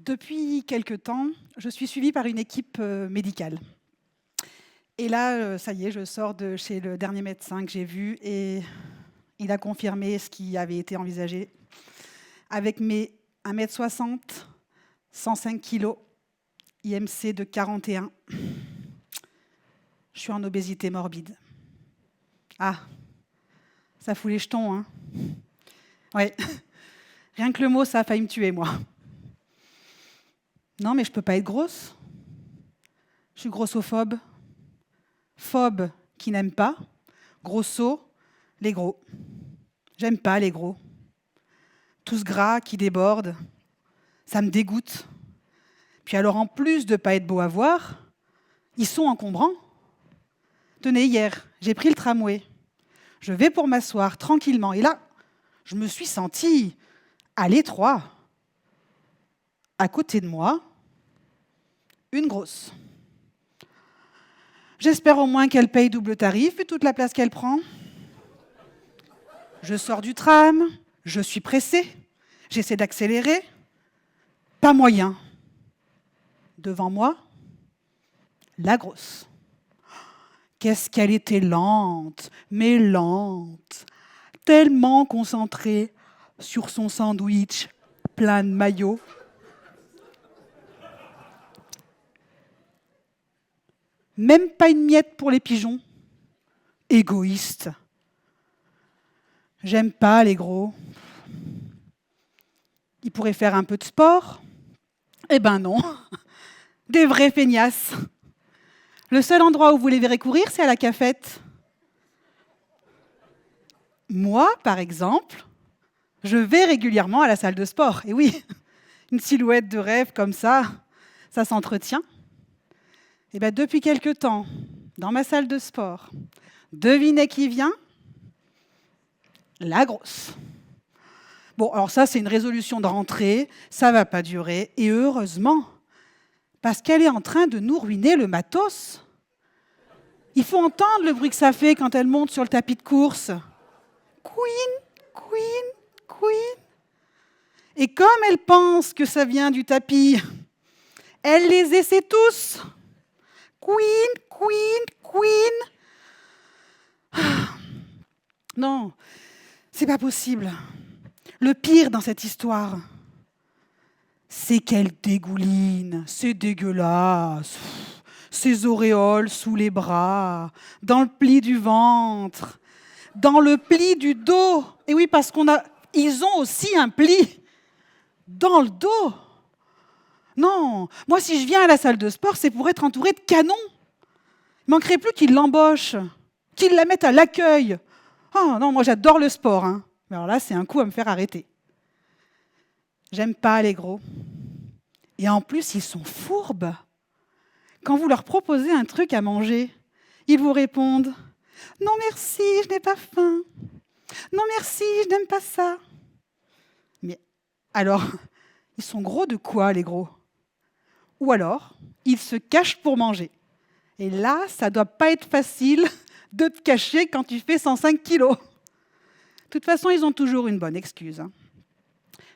Depuis quelque temps, je suis suivie par une équipe médicale. Et là, ça y est, je sors de chez le dernier médecin que j'ai vu et il a confirmé ce qui avait été envisagé. Avec mes 1,60 m, 105 kg, IMC de 41, je suis en obésité morbide. Ah, ça fout les jetons, hein. Ouais, rien que le mot, ça a failli me tuer, moi. Non, mais je peux pas être grosse. Je suis grossophobe. Phobe qui n'aime pas. Grosso, les gros. J'aime pas les gros. Tout ce gras qui déborde, ça me dégoûte. Puis alors, en plus de pas être beau à voir, ils sont encombrants. Tenez, hier, j'ai pris le tramway. Je vais pour m'asseoir tranquillement. Et là, je me suis sentie à l'étroit. À côté de moi, une grosse. J'espère au moins qu'elle paye double tarif, vu toute la place qu'elle prend. Je sors du tram, je suis pressée, j'essaie d'accélérer. Pas moyen. Devant moi, la grosse. Qu'est-ce qu'elle était lente, mais lente, tellement concentrée sur son sandwich plein de mayo. Même pas une miette pour les pigeons. Égoïste. J'aime pas les gros. Ils pourraient faire un peu de sport. Eh ben non. Des vrais feignasses. Le seul endroit où vous les verrez courir, c'est à la cafette. Moi, par exemple, je vais régulièrement à la salle de sport. Et oui, une silhouette de rêve comme ça s'entretient. Et bien, depuis quelque temps, dans ma salle de sport, devinez qui vient ? La grosse. Bon, alors ça, c'est une résolution de rentrée, ça ne va pas durer, et heureusement, parce qu'elle est en train de nous ruiner le matos. Il faut entendre le bruit que ça fait quand elle monte sur le tapis de course. Queen, queen, queen. Et comme elle pense que ça vient du tapis, elle les essaie tous. Queen, queen, queen. Non, c'est pas possible. Le pire dans cette histoire, c'est qu'elle dégouline. C'est dégueulasse. Ses auréoles sous les bras, dans le pli du ventre, dans le pli du dos. Et oui, parce ils ont aussi un pli dans le dos. Non, moi, si je viens à la salle de sport, c'est pour être entourée de canons. Il ne manquerait plus qu'ils l'embauchent, qu'ils la mettent à l'accueil. Oh non, moi, j'adore le sport, hein. Mais alors là, c'est un coup à me faire arrêter. J'aime pas les gros. Et en plus, ils sont fourbes. Quand vous leur proposez un truc à manger, ils vous répondent « Non merci, je n'ai pas faim. Non merci, je n'aime pas ça. » Mais alors, ils sont gros de quoi, les gros ? Ou alors, ils se cachent pour manger. Et là, ça ne doit pas être facile de te cacher quand tu fais 105 kilos. De toute façon, ils ont toujours une bonne excuse.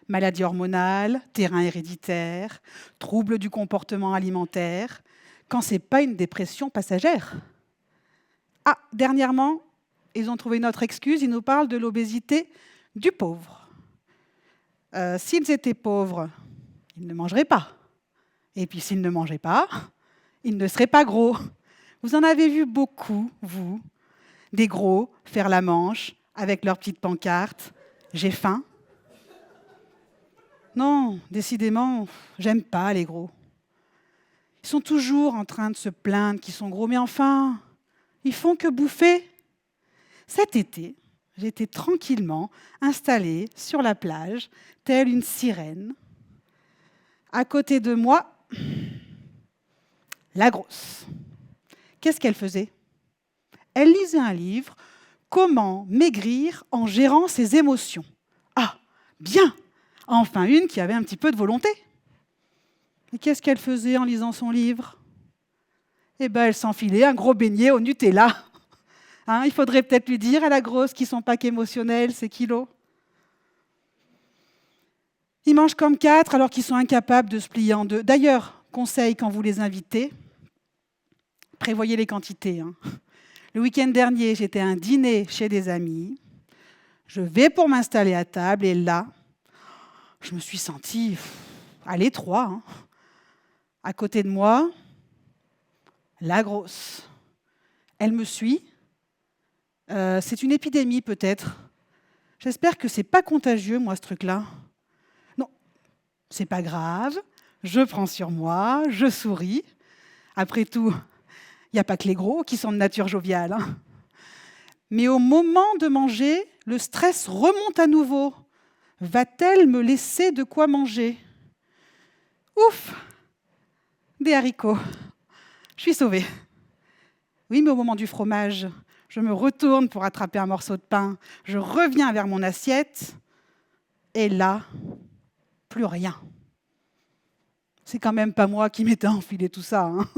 Maladie hormonale, terrain héréditaire, troubles du comportement alimentaire, quand ce n'est pas une dépression passagère. Ah, dernièrement, ils ont trouvé une autre excuse, ils nous parlent de l'obésité du pauvre. S'ils étaient pauvres, ils ne mangeraient pas. Et puis s'ils ne mangeaient pas, ils ne seraient pas gros. Vous en avez vu beaucoup, vous, des gros faire la manche avec leur petite pancarte « J'ai faim ». Non, décidément, j'aime pas les gros. Ils sont toujours en train de se plaindre qu'ils sont gros, mais enfin, ils font que bouffer. Cet été, j'étais tranquillement installée sur la plage, telle une sirène. À côté de moi, la grosse. Qu'est-ce qu'elle faisait ? Elle lisait un livre, « Comment maigrir en gérant ses émotions ». Ah, bien ! Enfin une qui avait un petit peu de volonté. Et qu'est-ce qu'elle faisait en lisant son livre ? Eh bien, elle s'enfilait un gros beignet au Nutella. Hein, il faudrait peut-être lui dire à la grosse qu'ils ne sont pas qu'émotionnels, ces kilos. Ils mangent comme quatre alors qu'ils sont incapables de se plier en deux. D'ailleurs, conseil quand vous les invitez, prévoyez les quantités. Hein. Le week-end dernier, j'étais à un dîner chez des amis. Je vais pour m'installer à table et là, je me suis sentie à l'étroit. Hein. À côté de moi, la grosse. Elle me suit. C'est une épidémie peut-être. J'espère que c'est pas contagieux, moi, ce truc-là. Non, c'est pas grave. Je prends sur moi, je souris. Après tout, il n'y a pas que les gros qui sont de nature joviale. Hein. Mais au moment de manger, le stress remonte à nouveau. Va-t-elle me laisser de quoi manger? Ouf! Des haricots. Je suis sauvée. Oui, mais au moment du fromage, je me retourne pour attraper un morceau de pain. Je reviens vers mon assiette. Et là, plus rien. C'est quand même pas moi qui m'étais enfilé tout ça. Hein.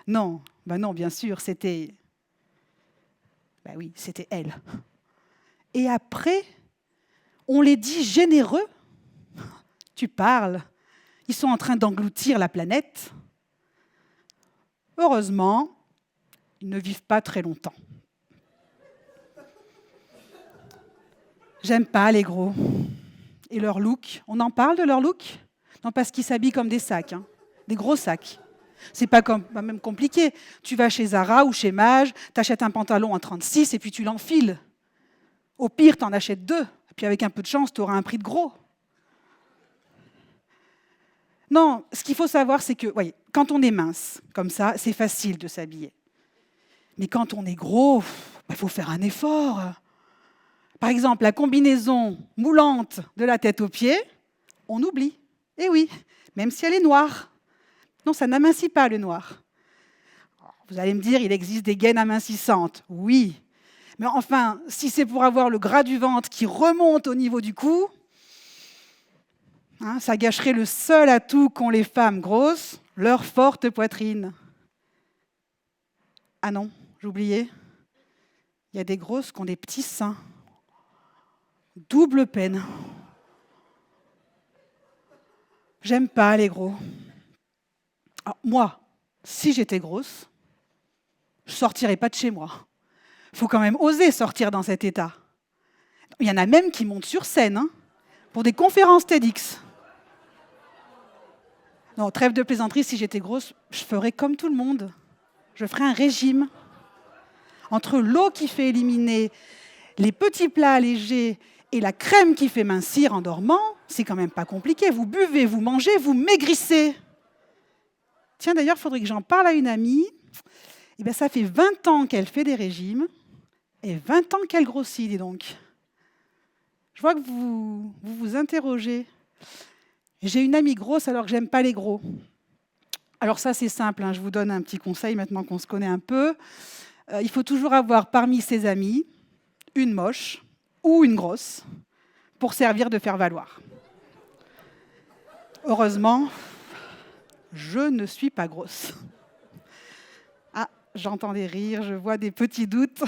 Non, non, bien sûr, c'était... oui, c'était elle. Et après, on les dit généreux. Tu parles. Ils sont en train d'engloutir la planète. Heureusement, ils ne vivent pas très longtemps. J'aime pas les gros. Et leur look. On en parle de leur look? Non, parce qu'ils s'habillent comme des sacs, hein. Des gros sacs. C'est pas même compliqué. Tu vas chez Zara ou chez Mage, t'achètes un pantalon en 36 et puis tu l'enfiles. Au pire, t'en achètes deux. Et puis avec un peu de chance, tu auras un prix de gros. Non, ce qu'il faut savoir, c'est que quand on est mince, comme ça, c'est facile de s'habiller. Mais quand on est gros, il faut faire un effort. Par exemple, la combinaison moulante de la tête aux pieds, on oublie. Eh oui, même si elle est noire. Non, ça n'amincit pas le noir. Vous allez me dire, il existe des gaines amincissantes. Oui. Mais enfin, si c'est pour avoir le gras du ventre qui remonte au niveau du cou, hein, ça gâcherait le seul atout qu'ont les femmes grosses, leur forte poitrine. Ah non, j'oubliais. Il y a des grosses qui ont des petits seins. Double peine. J'aime pas les gros. Alors, moi, si j'étais grosse, je ne sortirais pas de chez moi. Il faut quand même oser sortir dans cet état. Il y en a même qui montent sur scène hein, pour des conférences TEDx. Non, trêve de plaisanterie, si j'étais grosse, je ferais comme tout le monde. Je ferais un régime. Entre l'eau qui fait éliminer les petits plats allégés et la crème qui fait mincir en dormant, c'est quand même pas compliqué. Vous buvez, vous mangez, vous maigrissez. Tiens, d'ailleurs, il faudrait que j'en parle à une amie. Eh bien, ça fait 20 ans qu'elle fait des régimes et 20 ans qu'elle grossit, dis donc. Je vois que vous vous interrogez. J'ai une amie grosse alors que j'aime pas les gros. Alors ça, c'est simple, hein, je vous donne un petit conseil maintenant qu'on se connaît un peu. Il faut toujours avoir parmi ses amis une moche ou une grosse pour servir de faire valoir. Heureusement, je ne suis pas grosse. Ah, j'entends des rires, je vois des petits doutes.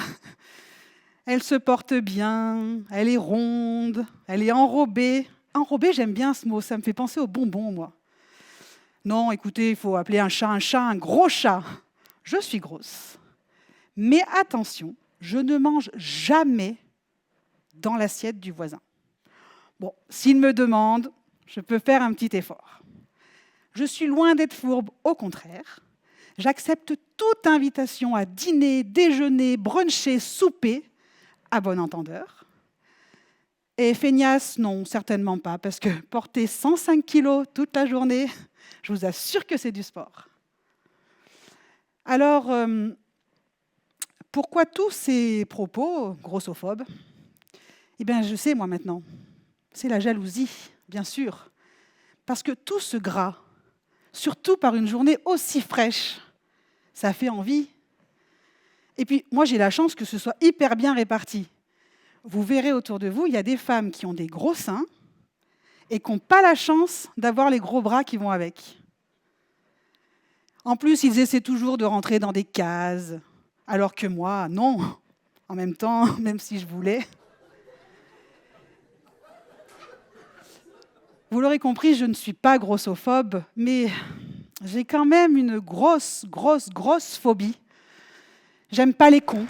Elle se porte bien, elle est ronde, elle est enrobée. Enrobée, j'aime bien ce mot, ça me fait penser aux bonbons, moi. Non, écoutez, il faut appeler un chat, un gros chat. Je suis grosse. Mais attention, je ne mange jamais dans l'assiette du voisin. Bon, s'il me demande, je peux faire un petit effort. Je suis loin d'être fourbe, au contraire. J'accepte toute invitation à dîner, déjeuner, bruncher, souper, à bon entendeur. Et feignasse, non, certainement pas, parce que porter 105 kilos toute la journée, je vous assure que c'est du sport. Alors, pourquoi tous ces propos grossophobes? Eh bien, je sais, moi, maintenant. C'est la jalousie, bien sûr. Parce que tout ce gras, surtout par une journée aussi fraîche, ça fait envie. Et puis, moi, j'ai la chance que ce soit hyper bien réparti. Vous verrez autour de vous, il y a des femmes qui ont des gros seins et qui n'ont pas la chance d'avoir les gros bras qui vont avec. En plus, ils essaient toujours de rentrer dans des cases, alors que moi, non. En même temps, même si je voulais. Vous l'aurez compris, je ne suis pas grossophobe, mais j'ai quand même une grosse phobie. J'aime pas les cons.